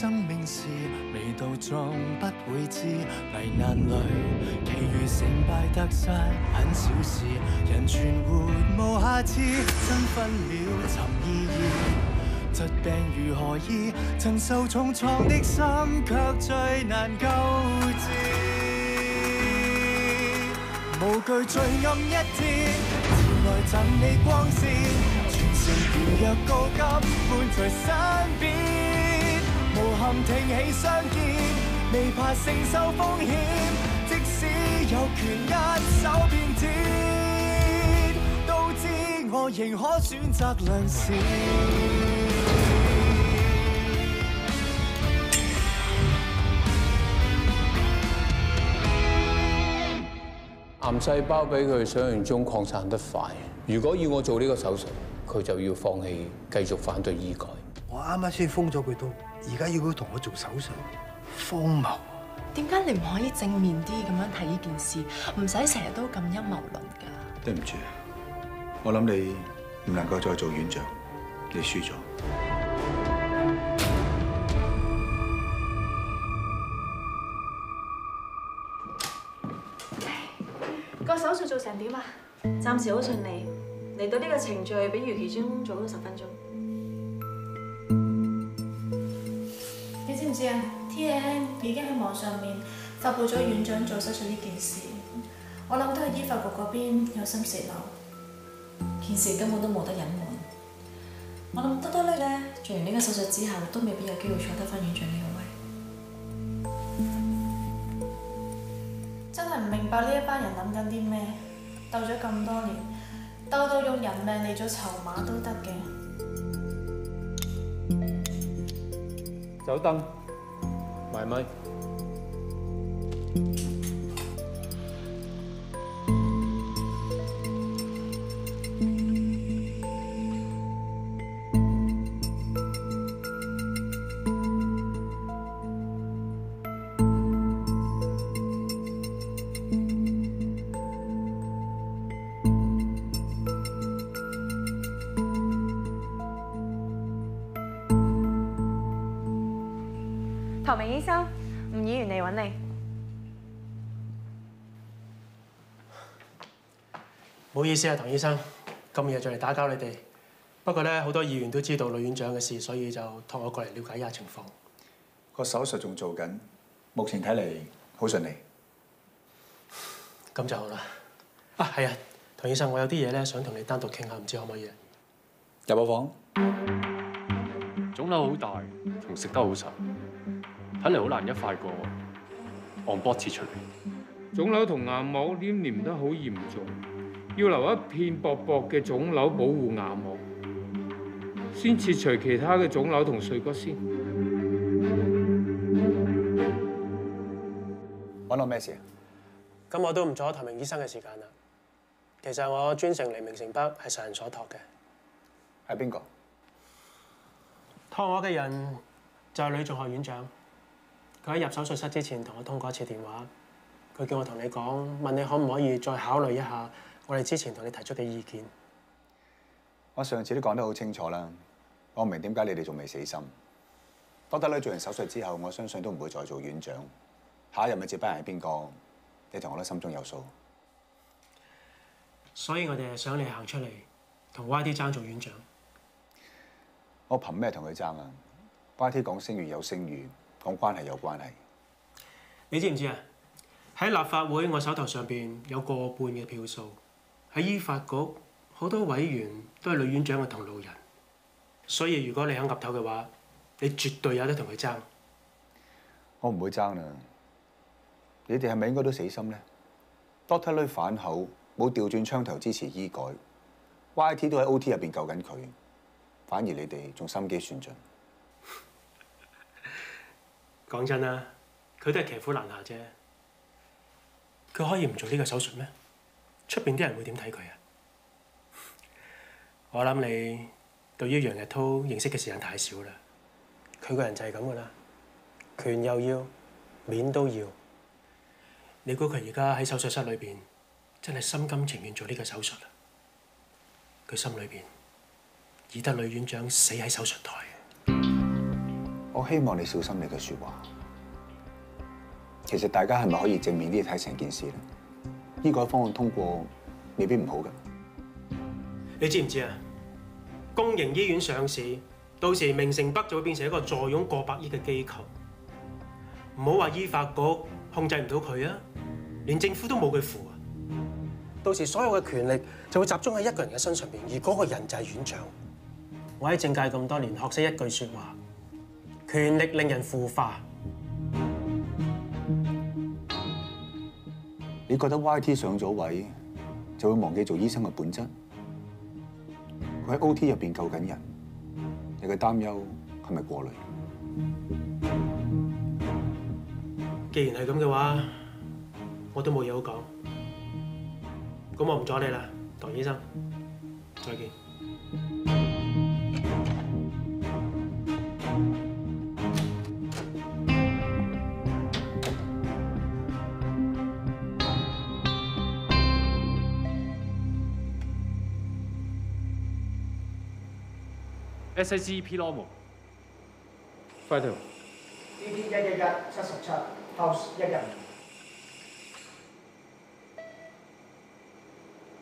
生命是未到終不會知，危難裏其餘成敗得失很小事，人存活無下次，爭分秒尋意義，疾病如何醫？曾受重創的心卻最難救治。無懼最暗一天，前來贈你光線，全城如若告急，伴在身邊，無憾挺起相見，未怕承受風險，即使有權一手變天，都知我仍可選擇良善。癌細胞比佢想象中擴散得快。如果要我做呢個手術，佢就要放棄繼續反對醫改。我啱啱先封咗佢刀，而家要佢同我做手術，荒謬。點解你唔可以正面啲咁樣睇呢件事，唔使成日都咁陰謀論㗎？對唔住，我諗你唔能夠再做院長，你輸咗。個手術做成點啊？暫時好順利，嚟到呢個程序比預期中早咗10分鐘。你知唔知啊 ？TAM 已經喺網上面發布咗院長做手術呢件事，我諗都係醫發局嗰邊有心泄漏，件事根本都冇得隱瞞。我諗多多女咧做完呢個手術之後，都未必有機會坐得翻院長呢個位。真係唔明白呢一班人諗緊啲咩？鬥咗咁多年，鬥到用人命嚟做籌碼都得嘅。走燈，埋咪。唐明醫生，吳議員嚟揾你。唔好意思啊，唐醫生，咁夜再嚟打攪你哋。不過咧，好多議員都知道女院長嘅事，所以就託我過嚟了解一下情況。個手術仲做緊，目前睇嚟好順利。咁就好啦。啊，係啊，唐醫生，我有啲嘢咧想同你單獨傾下，唔知可唔可以啊？入我房。腫瘤好大，同食得好實，睇嚟好難一塊過按波切出嚟。腫瘤同硬膜黏得好嚴重，要留一片薄薄嘅腫瘤保護硬膜，先切除其他嘅腫瘤同碎骨先。揾我咩事啊？咁我都唔阻唐明醫生嘅時間啦。其實我專程嚟明城北係受人所託嘅。係邊個？託我嘅人就係女仲學院長。佢喺入手術室之前同我通過一次電話，佢叫我同你講，問你可唔可以再考慮一下我哋之前同你提出嘅意見。我上次都講得好清楚啦，我唔明點解你哋仲未死心。多德女做完手術之後，我相信都唔會再做院長。下一任嘅接班人係邊個？你同我都心中有數。所以我哋係想你行出嚟，同 YT 爭做院長。我憑咩同佢爭啊 ？YT 講聲譽有聲譽，講關係有關係。你知唔知啊？喺立法會，我手頭上邊有過半嘅票數。喺醫發局，好多委員都係女院長嘅同路人。所以如果你肯岌頭嘅話，你絕對有得同佢爭。我唔會爭啦。你哋係咪應該都死心咧 ？Doctor 女反口，冇調轉槍頭支持醫改 ，YT 都喺 OT 入邊救緊佢，反而你哋仲心機算盡。講真啦，佢都係騎虎難下啫。佢可以唔做呢個手術咩？出邊啲人會點睇佢啊？我諗你對於楊日濤認識嘅時間太少啦。佢個人就係咁噶啦，權又要，面都要。你估佢而家喺手術室裏邊真係心甘情願做呢個手術啊？佢心裏邊以得女院長死喺手術台。我希望你小心你嘅説話。其實大家係咪可以正面啲睇成件事咧？醫改方案通過未必唔好㗎。你知唔知啊？公營醫院上市，到時明城北就會變成一個坐擁過百億嘅機構。唔好話醫發局控制唔到佢啊，連政府都冇佢符啊！到時所有嘅權力就會集中喺一個人嘅身上邊，而嗰個人就係院長。我喺政界咁多年，學識一句説話：權力令人腐化。你覺得 YT 上咗位就會忘記做醫生嘅本質？佢喺 OT 入邊救緊人，你嘅擔憂係咪過慮？既然係咁嘅話，我都冇嘢好講。咁我唔阻你啦，唐醫生，再見。SAGP normal。快條。DT 11177 House 1人。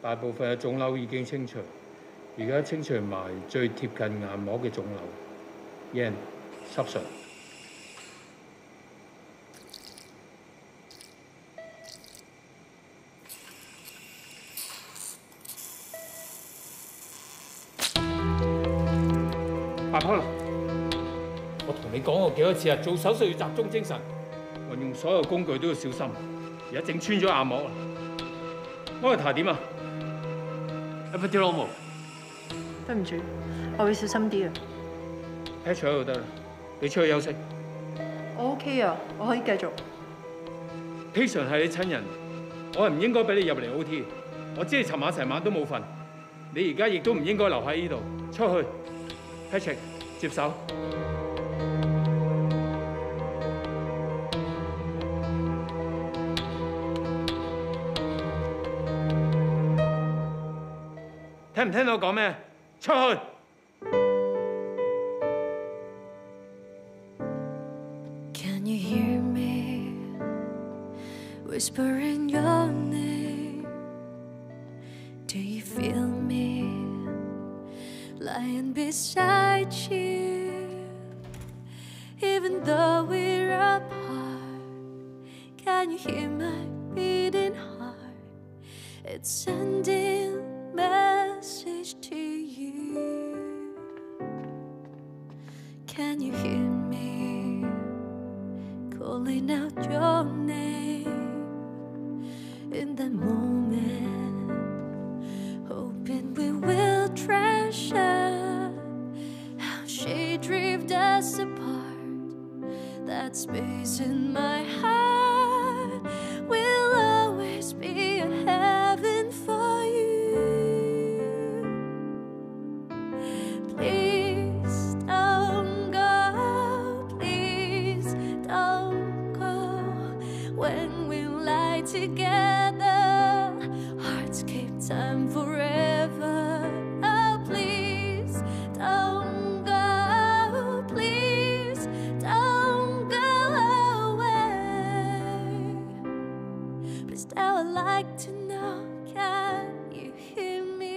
大部分嘅腫瘤已經清除，而家清除埋最貼近眼膜嘅腫瘤。Yan 濕唇。Apollo，我同你講過幾多次啊？做手術要集中精神，運用所有工具都要小心。而家整穿咗眼膜啊！Monitor 點啊 Epidural。對唔住，我會小心啲啊。Patch 喺度得啦，你出去休息。我 OK 啊，我可以繼續。Patient 係你親人，我係唔應該俾你入嚟 OT。我知你尋晚成晚都冇瞓，你而家亦都唔應該留喺呢度，出去。Patrick 接手。聽唔聽到我講咩？出去！ Can you hear me whispering your name? Do you feel me lying beside you? Even though we're apart, can you hear my beating heart? It's sending message to you. Can you hear me calling out your name in that moment, hoping we will treasure how she drifted us apart. That space in my heart will always be a heaven for you. Please don't go, please don't go. When we lie together, hearts keep time forever. Oh, please don't go, please don't go away. But still I'd like to know, can you hear me?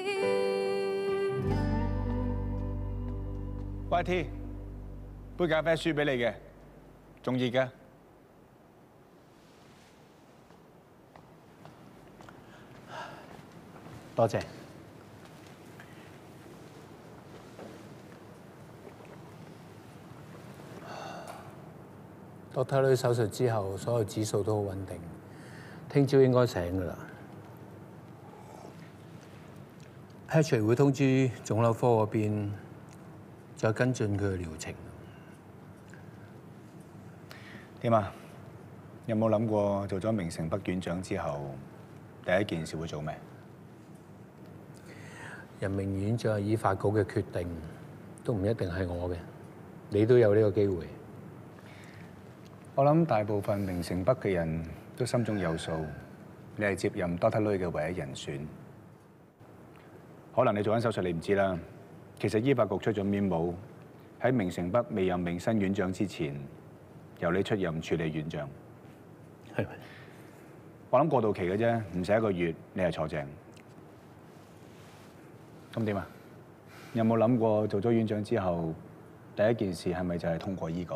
YT， 杯咖啡輸俾你嘅，仲熱嘅。多謝。Dr. 女手術之後，所有指數都好穩定，聽朝應該醒㗎啦。Patrick 會通知腫瘤科嗰邊，再跟進佢嘅療程。點啊？有冇諗過做咗明城北院長之後，第一件事會做咩？任命院長係醫發局嘅決定，都唔一定係我嘅。你都有呢個機會。我諗大部分明城北嘅人都心中有數，你係接任 Dr. 女嘅唯一人選。可能你做緊手術，你唔知啦。其實醫發局出咗 memo，喺明城北未任命新院長之前，由你出任處理院長。係咪？我諗過渡期嘅啫，唔使1個月，你係坐正。咁點啊？有冇諗過做咗院長之後，第一件事係咪就係通過醫改？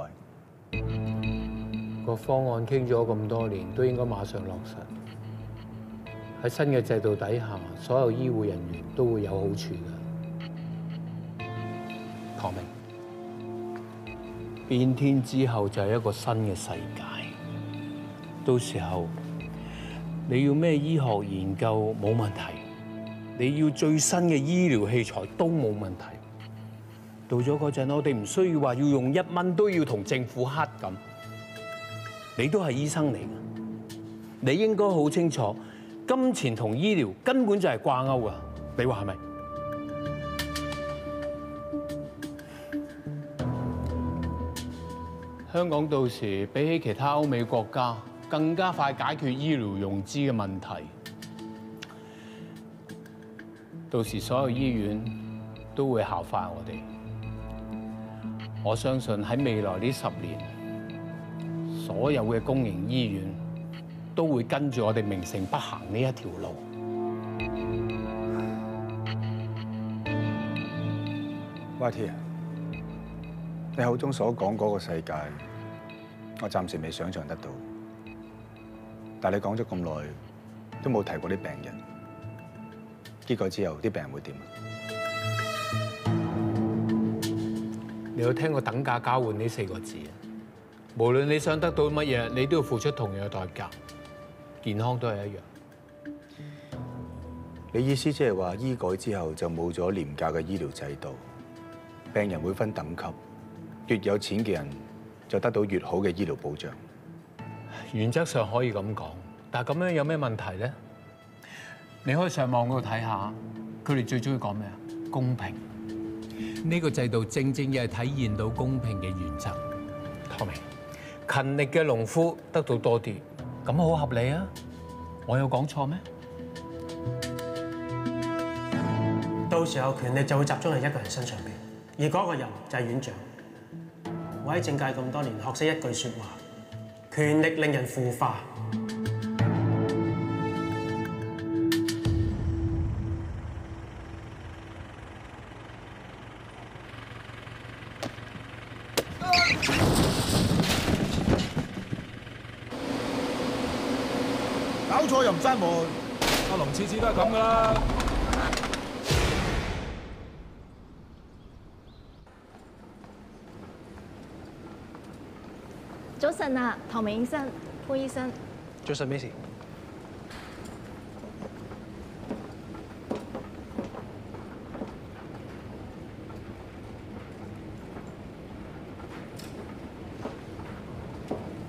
個方案傾咗咁多年，都應該馬上落實。喺新嘅制度底下，所有醫護人員都會有好處㗎。唐明，變天之後就係一個新嘅世界，到時候你要咩醫學研究冇問題，你要最新嘅醫療器材都冇問題。到咗嗰陣，我哋唔需要話要用1蚊都要同政府乞咁。你都係醫生嚟嘅，你應該好清楚，金錢同醫療根本就係掛鈎㗎。你話係咪？香港到時比起其他歐美國家更加快解決醫療融資嘅問題。到時所有醫院都會效法我哋。我相信喺未來呢10年，所有嘅公營醫院都會跟住我哋明城北行呢一條路。YT 啊，你口中所講嗰個世界，我暫時未想像得到。但你講咗咁耐，都冇提過啲病人。醫改之後，啲病人會點啊？你有聽過等價交換呢4個字啊？無論你想得到乜嘢，你都要付出同樣嘅代價。健康都係一樣。你意思即係話醫改之後就冇咗廉價嘅醫療制度，病人會分等級，越有錢嘅人就得到越好嘅醫療保障。原則上可以咁講，但係咁樣有咩問題咧？你可以上網嗰度睇下，佢哋最中意講咩啊？公平。呢個制度正正又係體現到公平嘅原則。唐明，勤力嘅農夫得到多啲，咁好合理啊！我有講錯咩？到時候權力就會集中喺1個人身上邊，而嗰個人就係院長。我喺政界咁多年，學識一句説話：權力令人腐化。搞錯又唔閂門，阿龍次次都係咁噶啦。早晨啊，唐明醫生、潘醫生。早晨，咩事？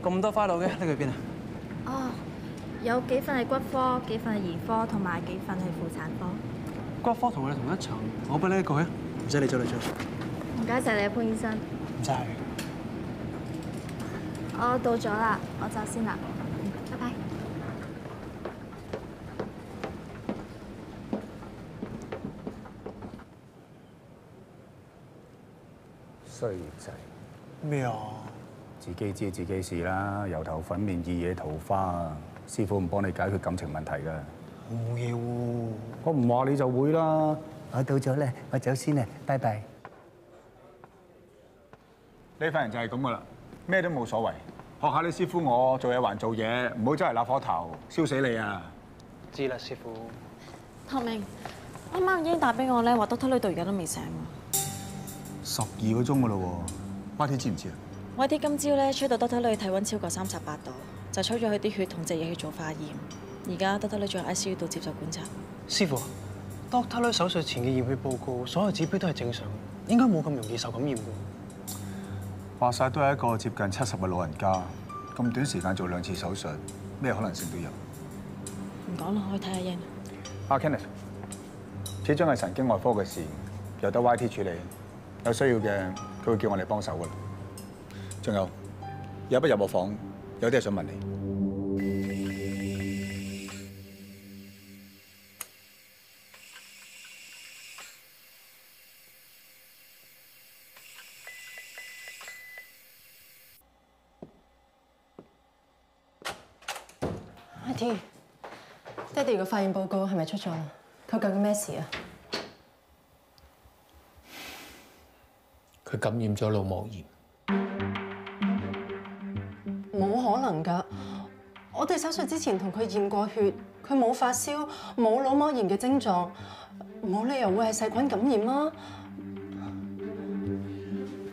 咁多 file 嘅，拎去邊啊？哦，有幾份係骨科，幾份係兒科，同埋幾份係婦產科。骨科同我哋同一層，我俾你一個啊，唔使你做嚟做。唔該晒你啊，潘醫生。唔使。我到咗啦，我走先啦，拜拜。衰仔咩啊？自己知自己事啦，油頭粉面二野桃花啊！師傅唔幫你解決感情問題㗎。我冇嘢喎。我唔話你就會啦。我到咗啦，我走先啦，拜拜。呢份人就係咁噶啦，咩都冇所謂。學下你師傅我做嘢還做嘢，唔好周圍揦火頭，燒死你啊！知啦，師傅。唐明，啱啱已經打俾我咧，話Doctor Lui到而家都未醒12個鐘噶咯喎，YT知唔知啊？YT今朝咧吹到Doctor Lui體温超過38度，就抽咗佢啲血同隻嘢去做化驗。而家Doctor Lui仲喺 ICU 度接受觀察。師傅，Doctor Lui手術前嘅驗血報告，所有指標都係正常，應該冇咁容易受感染㗎。話晒都係一個接近70嘅老人家，咁短時間做2次手術，咩可能性都有。唔講啦，可以睇下英。阿 Kenneth， 始終係神經外科嘅事，由得 YT 處理。有需要嘅，佢會叫我哋幫手㗎啦。仲有不入我房，有啲嘢想問你。YT，爹哋個化驗報告係咪出咗啦？佢究竟咩事啊？佢感染咗腦膜炎。冇可能㗎！我哋手術之前同佢驗過血，佢冇發燒，冇腦膜炎嘅症狀，冇理由會係細菌感染啊！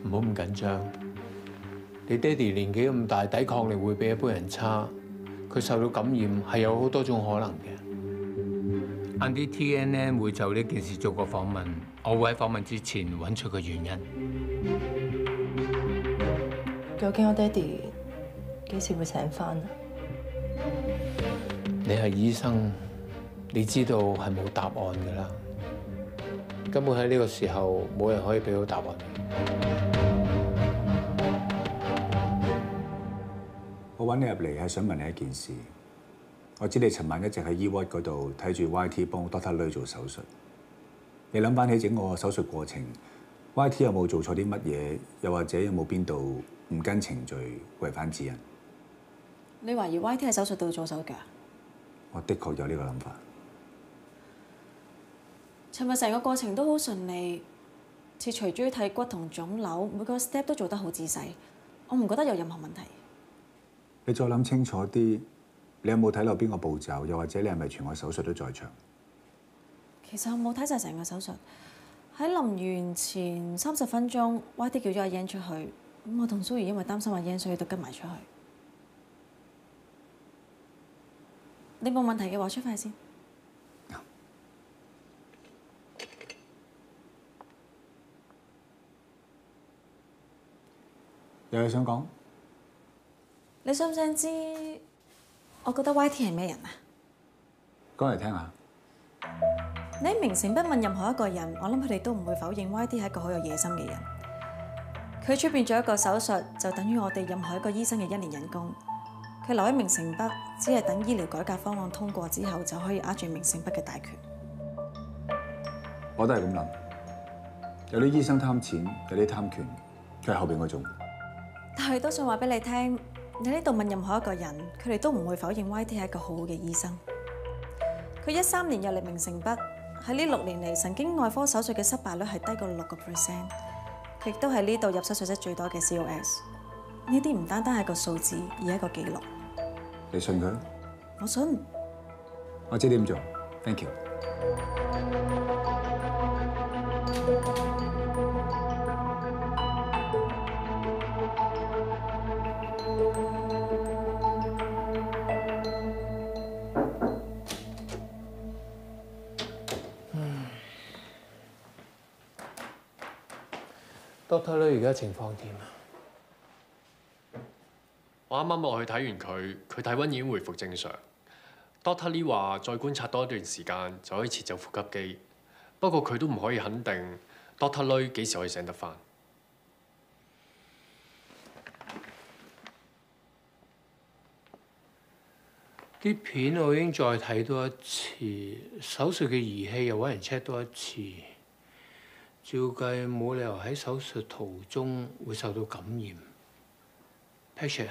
唔好咁緊張。你爹哋年紀咁大，抵抗力會比一般人差。佢受到感染係有好多種可能嘅。晏啲 TNN 會就呢件事做個訪問，我會喺訪問之前揾出個原因。究竟我爹哋幾時會醒返啊？你係醫生，你知道係冇答案㗎啦。根本喺呢個時候，冇人可以俾到答案你。我揾你入嚟係想問你一件事。我知你尋晚一直喺 E-Ward 嗰度睇住 YT 幫 Dr. Lui 做手術。你諗翻起整個手術過程 ，YT 有冇做錯啲乜嘢？又或者有冇邊度唔跟程序違反指引？你懷疑 YT 喺手術度做手腳？我的確有呢個諗法。尋日成個過程都好順利，切除椎體骨同腫瘤每個 step 都做得好仔細，我唔覺得有任何問題。你再諗清楚啲，你有冇睇漏邊個步驟？又或者你係咪全個手術都在場？其實我冇睇晒成個手術。喺臨完前30分鐘 ，YT 叫咗阿 Yan 出去，咁我同蘇怡因為擔心阿 Yan，所以都跟埋出去。你冇問題嘅話，出返去先。有嘢想講？你想唔想知？我覺得 YT 係咩人啊？講嚟聽下。你喺明誠不問任何一個人，我諗佢哋都唔會否認 YT 係一個好有野心嘅人。佢出邊做一個手術，就等於我哋任何一個醫生嘅1年人工。佢留喺明誠北，只係等醫療改革方案通過之後，就可以握住明誠北嘅大權。我都係咁諗。有啲醫生貪錢，有啲貪權，佢係後邊嗰種。但係都想話俾你聽，你呢度問任何一個人，佢哋都唔會否認 YT 係一個好好嘅醫生。佢13年入嚟明誠北，喺呢6年嚟神經外科手術嘅失敗率係低過6%，佢亦都係呢度入手術室最多嘅 COS。呢啲唔單單係個數字，而係一個記錄。你信佢？我信。我知點做 ，thank you。Dr. Lui 而家情況點啊？我啱啱落去睇完佢體溫已經恢復正常。Dr. Lee 話再觀察多一段時間就可以切走呼吸機，不過佢都唔可以肯定 Dr. Lui 幾時可以醒得返。啲片我已經再睇多一次，手術嘅儀器又揾人 check 多一次，照計冇理由喺手術途中會受到感染。Patrick，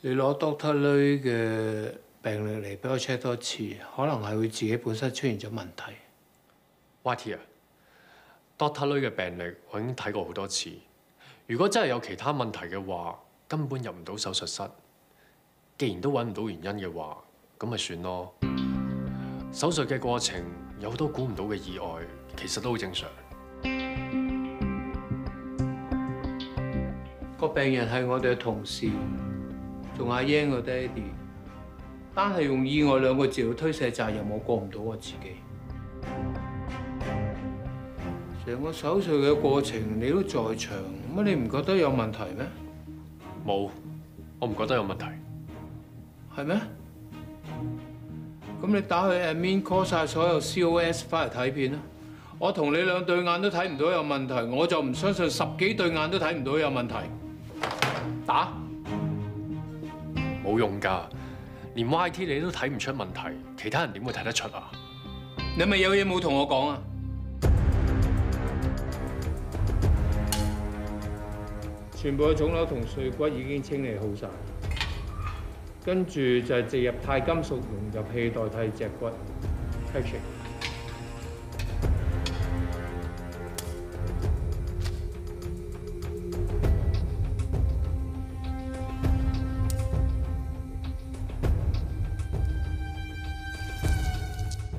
你攞 Dr. Lui 嘅病歷嚟俾我 check 多一次，可能係佢自己本身出現咗問題。YT 啊 ，Dr. Lui 嘅病歷我已經睇過好多次，如果真係有其他問題嘅話，根本入唔到手術室。既然都揾唔到原因嘅話，咁咪算咯。手術嘅過程有好多估唔到嘅意外，其實都好正常。個病人係我哋嘅同事，仲阿 Yan 個爹哋，單係用意外2個字去推卸責任，我過唔到我自己。成個手術嘅過程你都在場，乜你唔覺得有問題咩？冇，我唔覺得有問題。係咩？咁你打去 admin call 晒所有 COS 翻嚟睇片啦。我同你2對眼都睇唔到有問題，我就唔相信10幾對眼都睇唔到有問題。打冇用㗎，連 YT 你都睇唔出問題，其他人點會睇得出啊？你咪有嘢冇同我講啊？全部嘅腫瘤同碎骨已經清理好晒。跟住就係植入鈦金屬融入器代替脊骨 patching。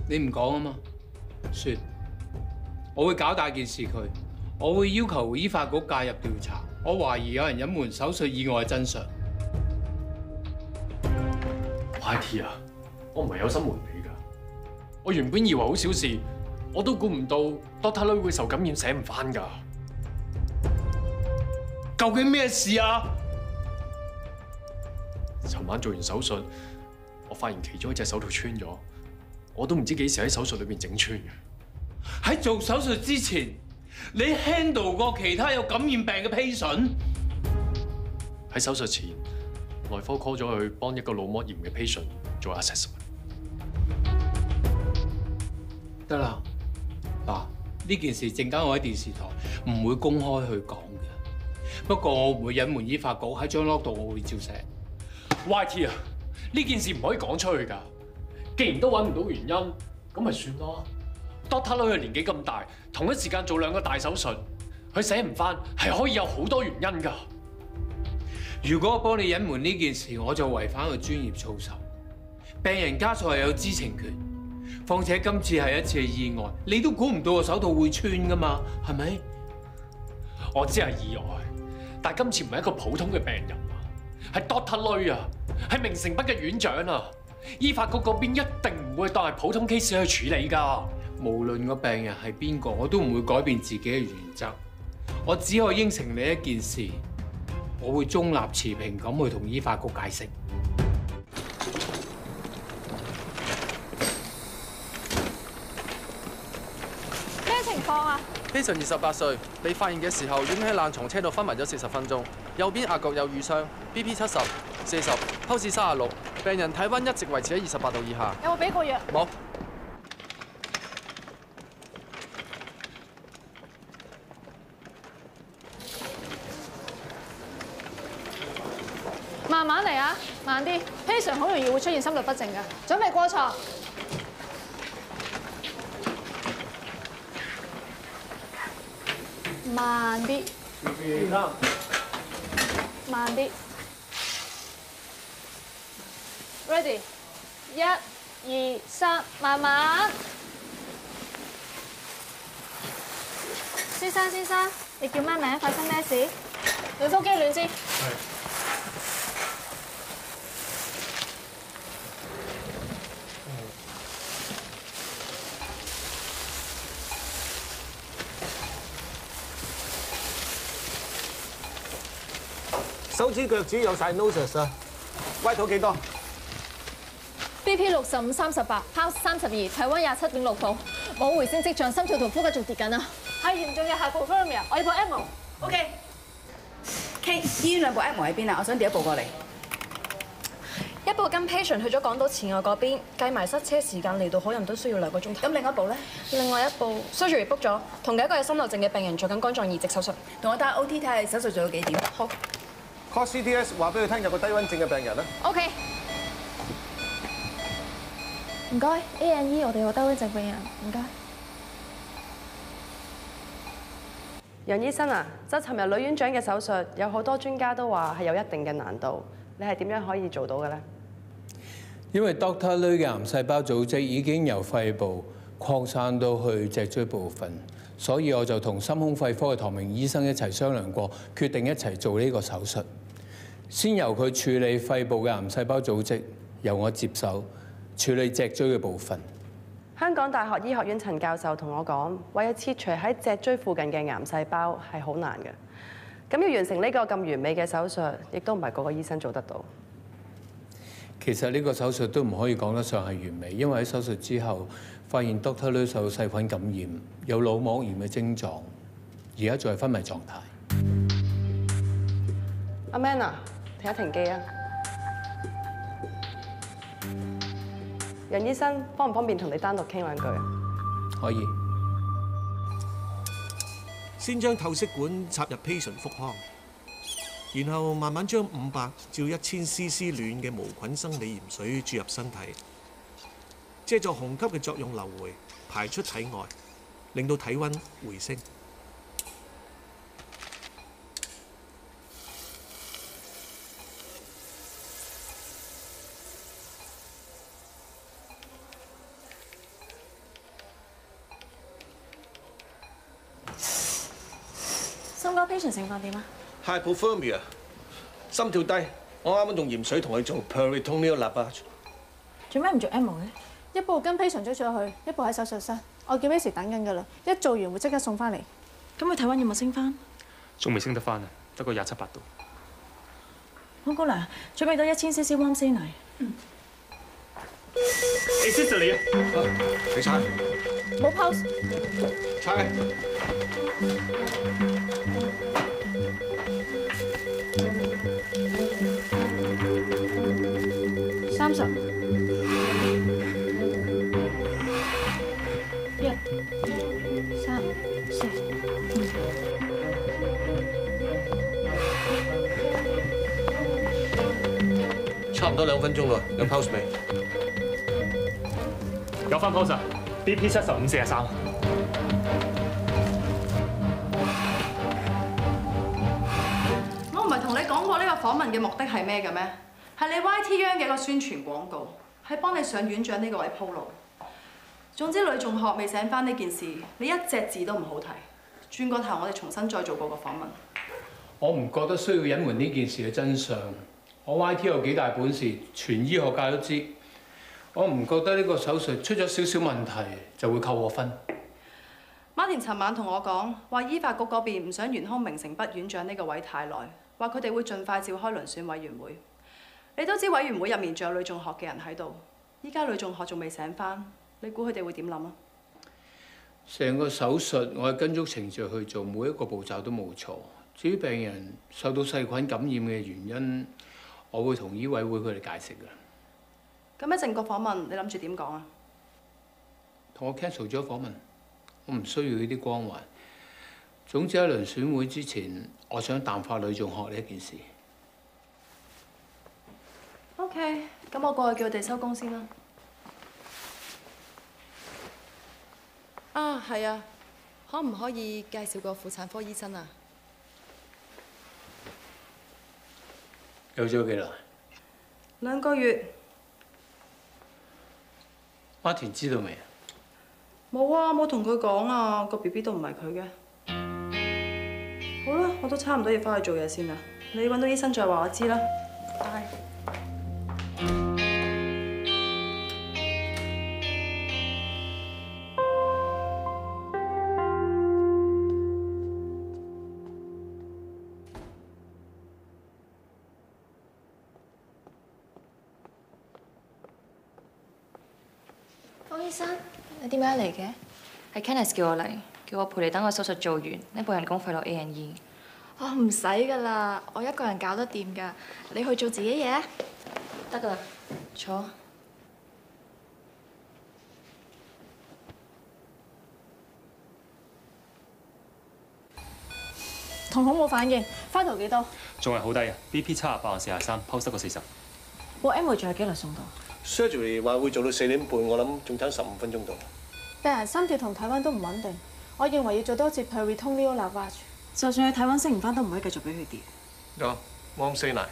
你唔講啊嘛？算，我會搞大件事佢，我會要求醫發局介入調查。我懷疑有人隱瞞手術意外嘅真相。YT 啊，我唔係有心瞞你㗎。我原本以為好小事，我都估唔到 Dr. Lui 會受感染醒唔返㗎。究竟咩事啊？尋晚做完手術，我發現其中一隻手套穿咗。我都唔知幾時喺手術裏邊整穿嘅。喺做手術之前，你 handle 過其他有感染病嘅 patient？喺手術前，內科 call 咗佢幫一個腦膜炎嘅 patient 做 assessment。得啦，嗱，呢件事陣間我喺電視台唔會公開去講嘅。不過我唔會隱瞞醫發局喺張 log 度，我會照寫。YT 啊，呢件事唔可以講出去㗎。既然都揾唔到原因，咁咪算咯。Dr. Lui 佢年紀咁大，同一時間做2個大手術，佢醒唔返係可以有好多原因㗎。如果我幫你隱瞞呢件事，我就違反個專業操守。病人家屬係有知情權，況且今次係一次意外，你都估唔到個手套會穿㗎嘛，係咪？我知係意外，但係今次唔係一個普通嘅病人啊，係 Dr. Lui 啊，係明誠北嘅院長啊。醫發局嗰邊一定唔會當係普通 case 去處理㗎。無論個病人係邊個，我都唔會改變自己嘅原則。我只可以應承你一件事，我會中立持平咁去同醫發局解釋。咩情況啊？ Patient 28歲，被發現嘅時候已經喺爛床車度昏迷咗40分鐘，右邊額角有瘀傷 ，BP 70、40， pulse 36，病人體溫一直維持喺28度以下。有冇俾過藥？冇。慢慢嚟啊，慢啲。Patient 好容易會出現心律不正㗎。準備過床。慢啲，慢啲。Ready， 1、2、3，慢慢。先生，你叫咩名？發生咩事？暖腹肌暖先。手指腳趾有晒 nosis 啊，Y 肚幾多 ？BP 65/38 ，Pulse 32，體溫27.6度，冇回升跡象，心跳同呼吸仲跌緊啊！係嚴重嘅 hypothermia， 我要報 ECMO。OK。K， 醫院2部 ECMO 喺邊啊？我想調一部過嚟。一部跟 patient 去咗港島前外嗰邊，計埋塞車時間嚟到海洋都需要2個鐘頭。咁另一部咧？另外一部 surgery book 咗，同嘅一個有心漏症嘅病人做緊肝臟移植手術。同我打 OT 睇下手術做到幾點。好。Call CTS 話俾佢聽有個低溫症嘅病人啦。OK。唔該 A&E， 我哋有個低溫症病人，唔該。楊醫生啊，就尋日女院長嘅手術，有好多專家都話係有一定嘅難度，你係點樣可以做到嘅咧？因為 Dr. Lui 嘅癌細胞組織已經由肺部擴散到去脊椎部分，所以我就同心胸肺科嘅唐明醫生一齊商量過，決定一齊做呢個手術。先由佢處理肺部嘅癌細胞組織，由我接手處理脊椎嘅部分。香港大學醫學院陳教授同我講，為咗切除喺脊椎附近嘅癌細胞係好難嘅。咁要完成呢個咁完美嘅手術，亦都唔係個個醫生做得到。其實呢個手術都唔可以講得上係完美，因為喺手術之後發現 Dr. Lui 受細菌感染，有腦膜炎嘅症狀，而家仲係昏迷狀態。阿 Man 啊，停一停機啊！楊醫生，方唔方便同你單獨傾2句啊？可以。先將透析管插入 patient 腹腔，然後慢慢將500至1000cc 暖嘅無菌生理鹽水注入身體，借助虹吸嘅作用流回，排出體外，令到體温回升。心哥 patient 情況點啊？ Hypothermia， 心跳低。我啱啱用鹽水同佢做 peritoneal lavage。做咩唔做 M 嘅？一部跟 patient 追咗去，一部喺手術室。我叫 Macy 等緊㗎啦，一做完會即刻送翻嚟。咁佢體温有冇升翻？仲未升得翻啊，得個27、8度。潘姑娘，準備到1000cc warm saline。Sister 你啊，你猜冇 pulse。猜。30。1、3、4、5。差唔多2分鐘啦，有 pulse 未？有翻 pulse BP 7543。我唔係同你講過呢個訪問嘅目的係咩嘅咩？係你 YT 央嘅一個宣傳廣告，係幫你上院長呢個位鋪路。總之呂仲學未醒翻呢件事，你一隻字都唔好提。轉個頭，我哋重新再做過個訪問。我唔覺得需要隱瞞呢件事嘅真相。我 YT 有幾大本事，全醫學界都知。我唔覺得呢個手術出咗少少問題就會扣我分。馬田尋晚同我講話，醫發局嗰邊唔想懸空明城北院長呢個位太耐，話佢哋會盡快召開遴選委員會。你都知委員會入面仲有呂仲學嘅人喺度，依家呂仲學仲未醒翻，你估佢哋會點諗啊？成個手術我係跟足程序去做，每一個步驟都冇錯。至於病人受到細菌感染嘅原因，我會同醫委會佢哋解釋㗎。咁一陣個訪問，你諗住點講啊？同我 cancel 咗訪問，我唔需要呢啲光環。總之喺遴選會之前，我想淡化呂仲學呢一件事。OK，咁我過去叫佢哋收工先啦。啊，係啊，可唔可以介紹個婦產科醫生啊？有咗幾耐2個月。阿田知道未啊？冇啊，冇同佢講啊，個 BB 都唔係佢嘅。好啦，我都差唔多要翻去做嘢先啦。你揾到醫生再話我知啦。拜。方醫生，你點解嚟嘅？係 Kenneth 叫我嚟，叫我陪你等我手術做完，拎部人工費落 A&E。哦，唔使㗎啦，我一個人搞得掂㗎。你去做自己嘢，得㗎啦。坐。瞳孔冇反應，花頭幾多？仲係好低啊 ，BP 78/43，pulse 得個40。部 M 仲有幾耐送到？ Surgery 話會做到4點半，我諗仲差15分鐘到。病人心跳同體温都唔穩定，我認為要做多次 peritoneal lavage。就算佢體温升唔翻，都唔可以繼續俾佢跌。有 warm saline。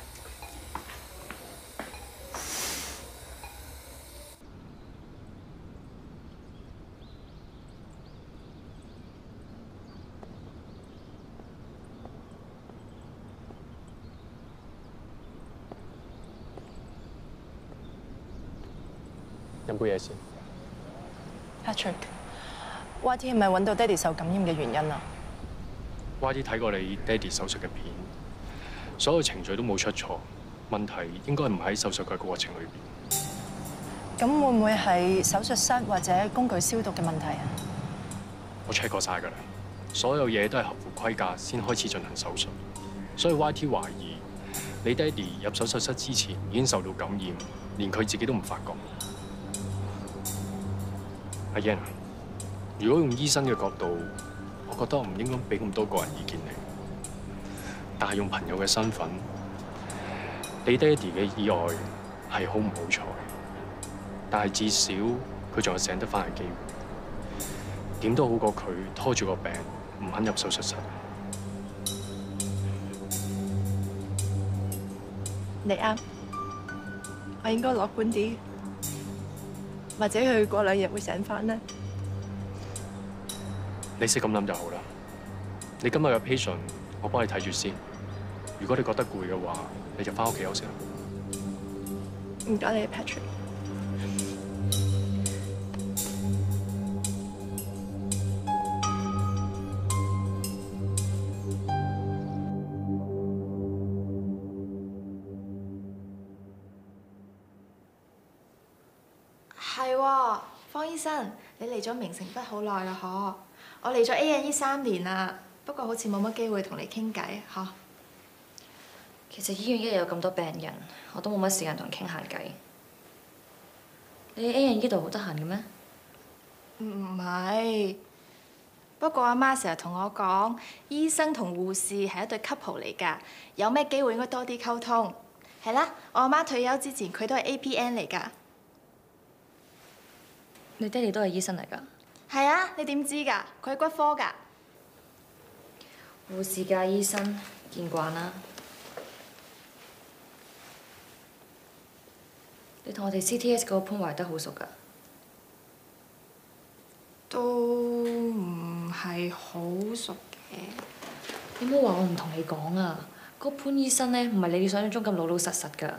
飲杯嘢先。Patrick，YT 係咪揾到爹哋受感染嘅原因啊 YT 睇過你爹哋手術嘅片，所有程序都冇出錯，問題應該唔喺手術嘅過程裏邊。咁會唔會係手術室或者工具消毒嘅問題啊？我 check 過晒㗎啦，所有嘢都係合乎規格先開始進行手術，所以 YT 懷疑你爹哋入手術室之前已經受到感染，連佢自己都唔發覺。阿英，如果用醫生嘅角度，我覺得我唔應該俾咁多個人意見你。但係用朋友嘅身份，你爹哋嘅意外係好唔好彩，但係至少佢仲有醒得翻嘅機會。點都好過佢拖住個病唔肯入手術室。你啱，我應該樂觀啲，或者佢過2日會醒翻呢？你識咁諗就好啦。你今日有 patient， 我幫你睇住先。如果你覺得攰嘅話，你就翻屋企休息啦。唔該你 ，Patrick。係喎，方醫生，你嚟咗明城北好耐啦，嗬？我嚟咗 A&E 3年啦，不過好似冇乜機會同你傾偈，嗬？其實醫院一日有咁多病人，我都冇乜時間同人傾閒偈。你喺 A&E 度好得閒嘅咩？唔係，不過阿媽成日同我講，醫生同護士係一對 couple 嚟㗎，有咩機會應該多啲溝通。係啦，我阿媽退休之前佢都係 APN 嚟㗎。你爹哋都係醫生嚟㗎？係啊，你點知㗎？佢係骨科㗎。護士加醫生，見慣啦。你同我哋 CTS 嗰個潘懷德好熟㗎？都唔係好熟嘅。你唔好話我唔同你講啊！嗰個潘醫生咧，唔係你哋想象中咁老老實實㗎。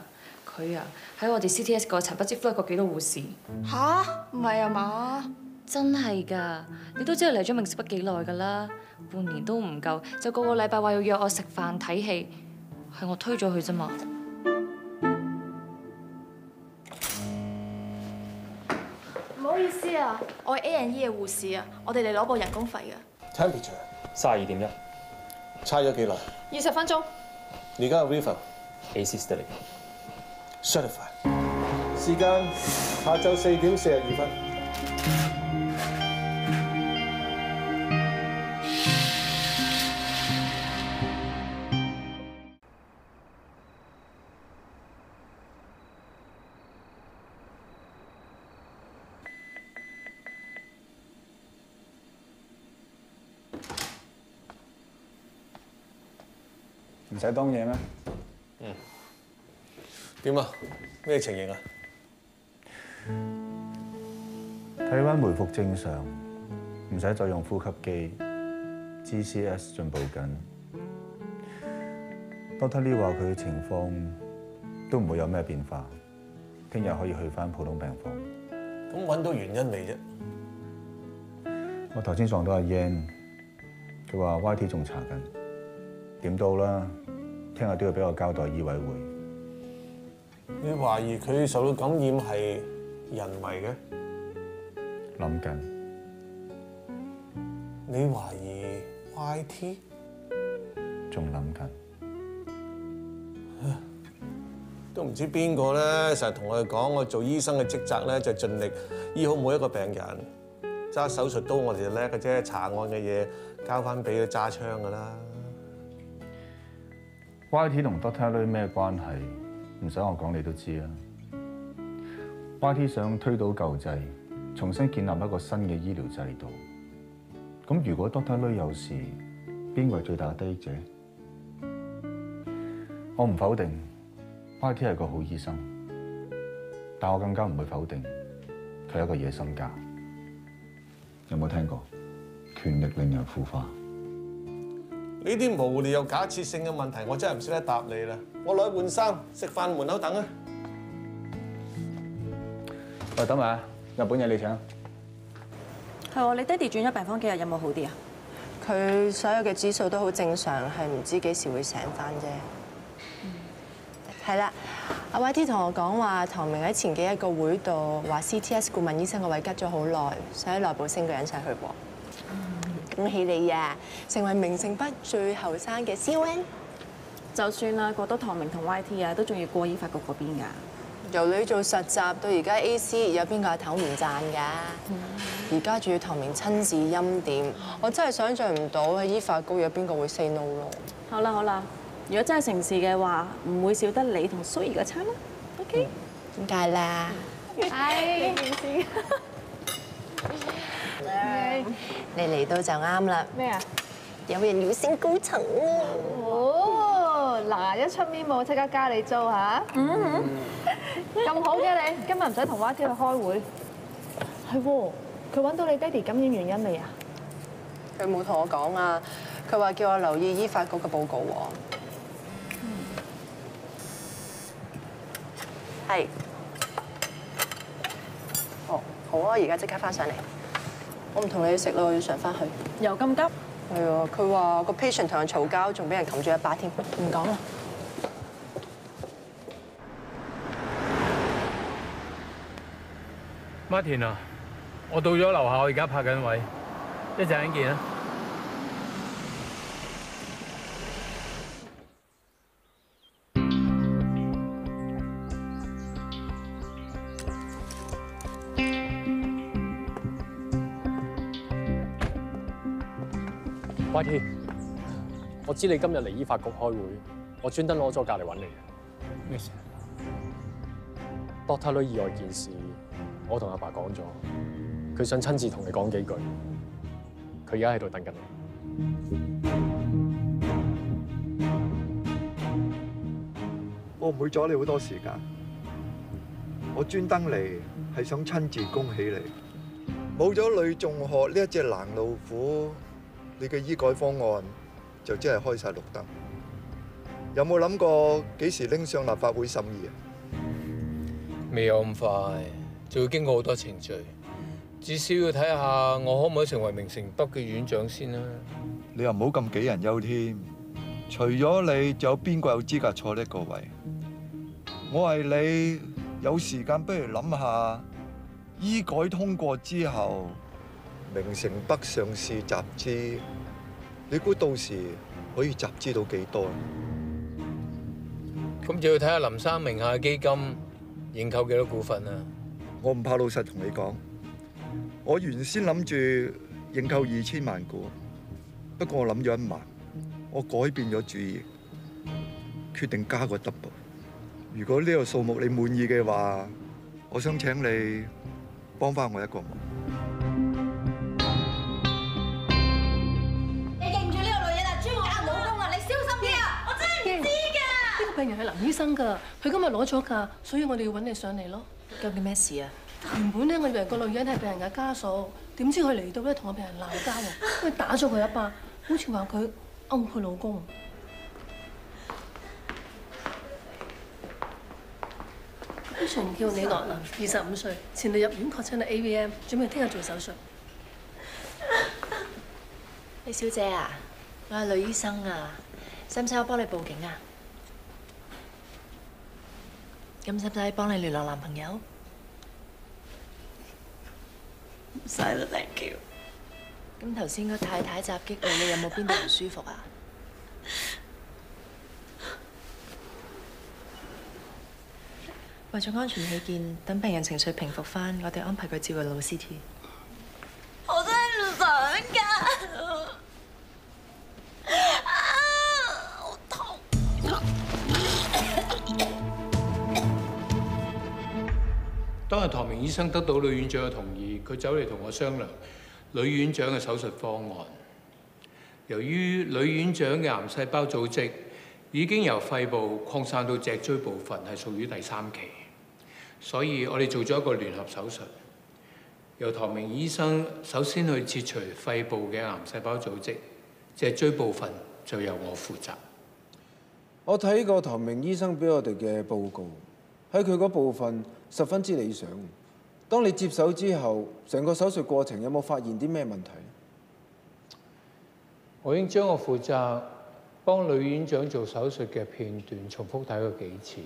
佢啊，喺我哋 CTS 個層不知 flirt 過幾多護士。吓？唔係啊嘛？真係㗎，你都知道嚟咗明城北幾耐㗎啦，半年都唔夠，就個禮拜話要約我食飯睇戲，係我推咗佢啫嘛。唔好意思啊，我係 A&E 嘅護士啊，我哋嚟攞報人工費㗎。Temperature 32.1，差咗幾耐20分鐘。而家 River AC Steady Certified。時間下晝4點42分。唔使當嘢咩？點啊？咩情形啊？體溫回復正常，唔使再用呼吸機 ，GCS 進步緊。Dr. Lee 話佢嘅情況都唔會有咩變化，聽日可以去返普通病房。咁揾到原因未啫？我頭先撞到阿 Yan， 佢話 YT 仲查緊，點都好啦，聽日都要俾我交代醫委會。你懷疑佢受到感染係人為嘅？諗緊。你懷疑 YT？ 仲諗緊。都唔知邊個咧，成日同我哋講，我做醫生嘅職責咧就盡力醫好每一個病人。揸手術刀我哋就叻嘅啫，查案嘅嘢交翻俾佢揸槍㗎啦。YT 同 Dr. Lee 咩關係？唔使我講你都知啦。YT 想推倒舊制，重新建立一個新嘅醫療制度。咁如果 Dr. Lee 有事，邊個係最大嘅得益者？我唔否定 YT 係個好醫生，但我更加唔會否定佢係一個野心家。有冇聽過權力令人腐化？呢啲無聊又假設性嘅問題，我真係唔識得答你啦。我落去換衫，食飯門口等啊。喂，等埋，日本嘢你請。係喎，你爹哋轉咗病房幾日，有冇好啲啊？佢所有嘅指數都好正常，係唔知幾時會醒翻啫。係啦，阿 YT 同我講話，唐明喺前幾日個會度話 CTS 顧問醫生個位吉咗好耐，想喺內部升個人上去喎。恭喜你啊，成為明城北最後生嘅 CON。就算啦，過到唐明同 YT 啊，都仲要過醫發局嗰邊㗎。由你做實習到而家 AC， 有邊個阿頭唔讚㗎？而家仲要唐明親自欽點，我真係想像唔到喺醫發局有邊個會 say no 咯。好啦好啦，如果真係成事嘅話，唔會少得你同蘇怡嗰餐啦。OK？ 點解啦？係。你嚟到就啱啦。咩啊？有人要升高層啊！哦，嗱，一出面冇即刻加你租嚇。咁好嘅你，今日唔使同 YT 去開會。係喎，佢揾到你爹哋感染原因未啊？佢冇同我講啊，佢話叫我留意醫發局嘅報告喎。係。哦，好啊，而家即刻翻上嚟。我唔同你食啦，我要上翻去。又咁急？係啊，佢話個 patient 同人嘈交，仲俾人冚住一巴添。唔講啦。Martin 啊，我到咗樓下，我而家泊緊位，一陣間見啊。YT， 我知你今日嚟醫發局開會，我專登攞咗假嚟揾你嘅。咩事？Doctor 女意外件事，我同阿爸講咗，佢想親自同你講幾句。佢而家喺度等緊你。我唔會阻你好多時間，我專登嚟係想親自恭喜你。冇咗呂仲學呢一隻藍老虎，你嘅醫改方案就真係開晒綠燈。有冇諗過幾時拎上立法會審議啊？未有咁快，就要經過好多程序。至少要睇下我可唔可以成為明城北嘅院長先啦。你又唔好咁杞人憂添。除咗你，仲有邊個有資格坐呢個位？我係你，有時間不如諗下，醫改通過之後，明城北上市集資，你估到時可以集資到幾多？咁就要睇下林生名下嘅基金認購幾多股份啊！我唔怕老實同你講，我原先諗住認購2000萬股，不過我諗咗1萬，我改變咗主意，決定加個 double。如果呢個數目你滿意嘅話，我想請你幫翻我一個忙。你認住呢個女人啊，專呃老公啊！你小心啲啊！我真係唔知㗎。呢個病人係林醫生㗎，佢今日攞咗假，所以我哋要揾你上嚟咯。究竟咩事啊？原本咧，我以為個女人係病人嘅家屬，點知佢嚟到咧同個病人鬧交喎，因為打咗佢一巴，好似話佢勾佢老公。patient 叫李樂林，25歲，前日入院確診係 AVM， 準備聽日做手術。李小姐啊，我係呂醫生啊，使唔使我幫你報警啊？咁使唔使幫你聯絡男朋友？唔使啦 ，thank you。咁頭先個太太襲擊你，你有冇邊度唔舒服啊？為咗安全起見，等病人情緒平復翻，我哋安排佢照個腦 CT。我真係唔想㗎。好痛。當日唐明醫生得到呂院長嘅同意，佢走嚟同我商量呂院長嘅手術方案。由於呂院長嘅癌細胞組織已經由肺部擴散到脊椎部分，係屬於第3期，所以我哋做咗一個聯合手術，由唐明醫生首先去切除肺部嘅癌細胞組織，脊椎部分就由我負責。我睇過唐明醫生俾我哋嘅報告，喺佢嗰部分十分之理想。當你接手之後，成個手術過程有冇發現啲咩問題？我已經將我負責幫呂院長做手術嘅片段重複睇過幾次，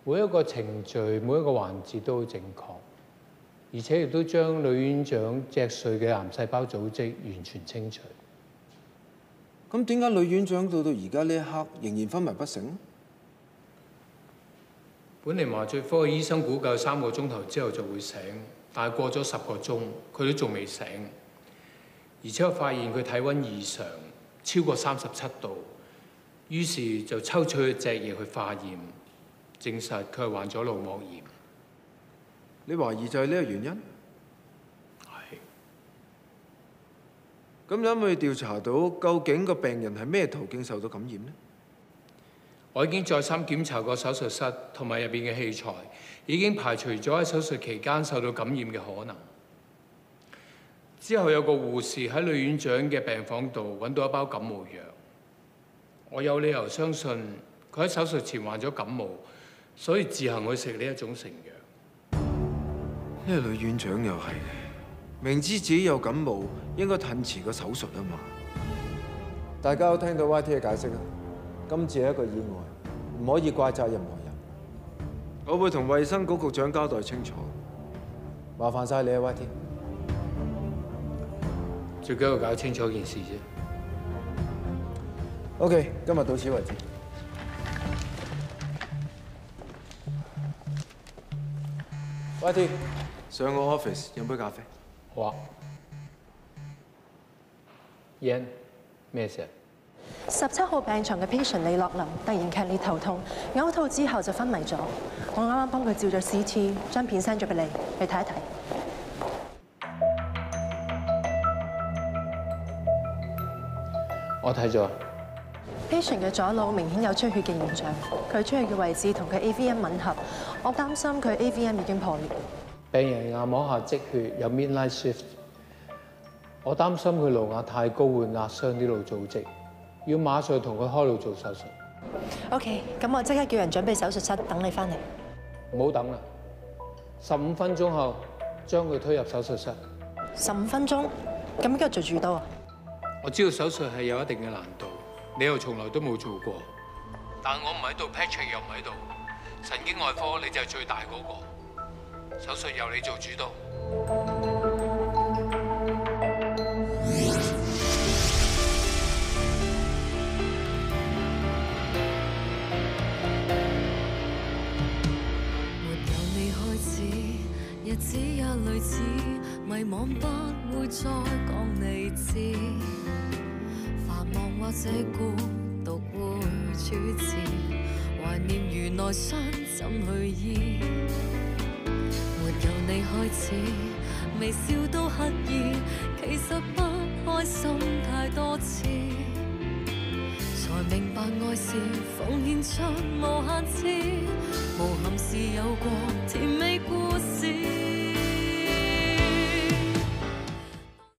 每一個程序、每一個環節都好正確，而且亦都將呂院長脊髓嘅癌細胞組織完全清除。咁點解呂院長到而家呢一刻仍然昏迷不醒？本嚟麻醉科嘅醫生估計3個鐘頭之後就會醒，但係過咗10個鐘，佢都仲未醒。而且我發現佢體溫異常，超過37度，於是就抽取隻嘢去化驗，證實佢係患咗腦膜炎。你懷疑就係呢個原因？係。咁有冇調查到究竟個病人係咩途徑受到感染呢？我已經再三檢查過手術室同埋入邊嘅器材，已經排除咗喺手術期間受到感染嘅可能。之後有個護士喺女院長嘅病房度揾到一包感冒藥，我有理由相信佢喺手術前患咗感冒，所以自行去食呢一種成藥。呢個女院長又係明知自己有感冒，應該褪遲個手術啊嘛。大家都聽到 YT 嘅解釋啦，今次係一個意外，唔可以怪責任何人。我會同衛生局局長交代清楚。麻煩晒你啊 YT。最緊要搞清楚件事啫。OK， 今日到此為止。YT， 上我 office 飲杯咖啡。好啊。Yan， 咩事？17號病床嘅 patient 李樂林突然劇烈頭痛，嘔吐之後就昏迷咗。我啱啱幫佢照咗 CT， 將片 send 咗俾你睇一睇。我睇咗。patient 嘅左腦明顯有出血嘅現象，佢出血嘅位置同佢 AVM 吻合，我擔心佢 AVM 已經破裂。病人眼膜下積血有 midnight shift， 我擔心佢腦壓太高會壓傷啲腦組織，要馬上同佢開腦做手術。OK， 咁我即刻叫人準備手術室等你翻嚟。唔好等啦，15分鐘後將佢推入手術室。15分鐘？咁今日做住多啊？我知道手術係有一定嘅難度，你又從來都冇做過，但我唔喺度 ，Patrick 又唔喺度，神經外科你就係最大嗰個，手術由你做主導。沒有你開始，日子也類似，迷惘不會再講你知。繁忙或者孤獨會主持，懷念如內傷怎去醫？沒有你開始，微笑都刻意，其實不開心太多次，才明白愛是奉獻出無限次，無憾是有過甜美故事。